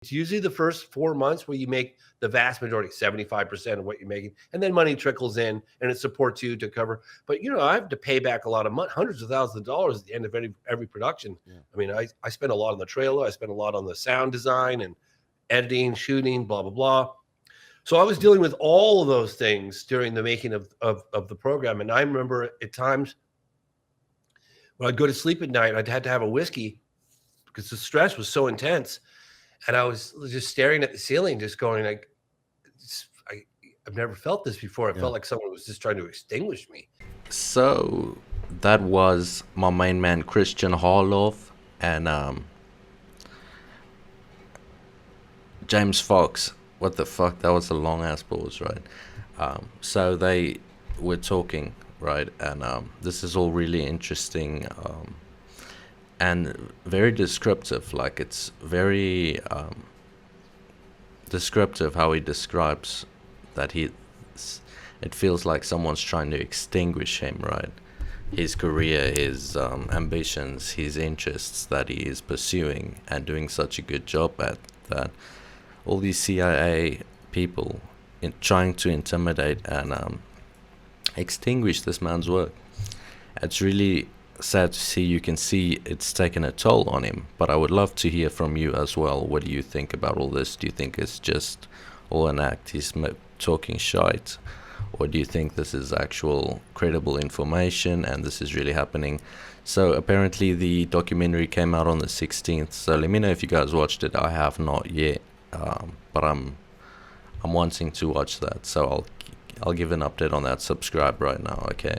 It's usually the first 4 months where you make the vast majority, 75% of what you're making, and then money trickles in and it supports you to cover. But I have to pay back a lot of money, hundreds of thousands of dollars at the end of every production. Yeah. I mean, I spend a lot on the trailer, I spend a lot on the sound design and editing, shooting, blah, blah, blah. So I was dealing with all of those things during the making of the program. And I remember at times when I'd go to sleep at night, I'd had to have a whiskey because the stress was so intense. And I was just staring at the ceiling, just going like, I've never felt this before. It felt like someone was just trying to extinguish me. So that was my main man, Christian Harloff, and James Fox. What the fuck? That was a long ass pause, right? So they were talking, right? And this is all really interesting and very descriptive. Like, it's very descriptive how he describes that it feels like someone's trying to extinguish him, right? His career, his ambitions, his interests that he is pursuing and doing such a good job at, that all these CIA people trying to intimidate and extinguish this man's work. It's really sad to see. You can see it's taken a toll on him, but I would love to hear from you as well. What do you think about all this? Do you think it's just all an act, he's talking shite, or do you think this is actual credible information and this is really happening? So apparently the documentary came out on the 16th, so let me know if you guys watched it. I have not yet, but I'm wanting to watch that, so I'll give an update on that. Subscribe right now, okay?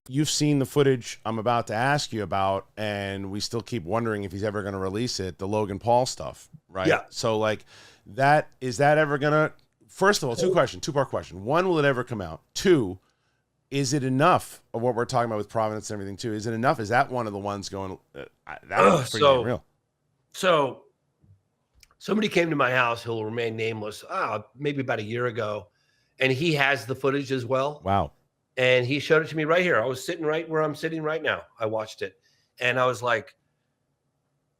You've seen the footage I'm about to ask you about, and we still keep wondering if he's ever going to release it, the Logan Paul stuff, right? Yeah. So, like, is that ever going to, first of all, two-part question. One, will it ever come out? Two, is it enough of what we're talking about with Providence and everything, too? Is it enough? Is that one of the ones going, that's pretty real? So somebody came to my house who will remain nameless, maybe about a year ago, and he has the footage as well. Wow. And he showed it to me right here. I was sitting right where I'm sitting right now. I watched it and I was like,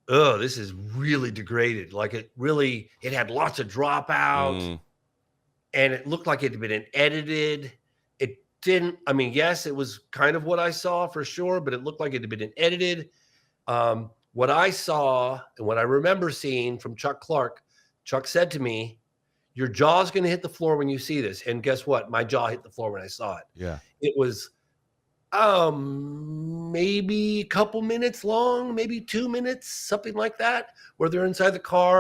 oh, this is really degraded. Like, it had lots of dropouts and it looked like it had been edited. It didn't, I mean, yes, it was kind of what I saw for sure, but it looked like it had been edited. What I saw and what I remember seeing from Chuck Clark, Chuck said to me, your jaw's going to hit the floor when you see this. And guess what? My jaw hit the floor when I saw it. Yeah. It was maybe a couple minutes long, maybe 2 minutes, something like that, where they're inside the car.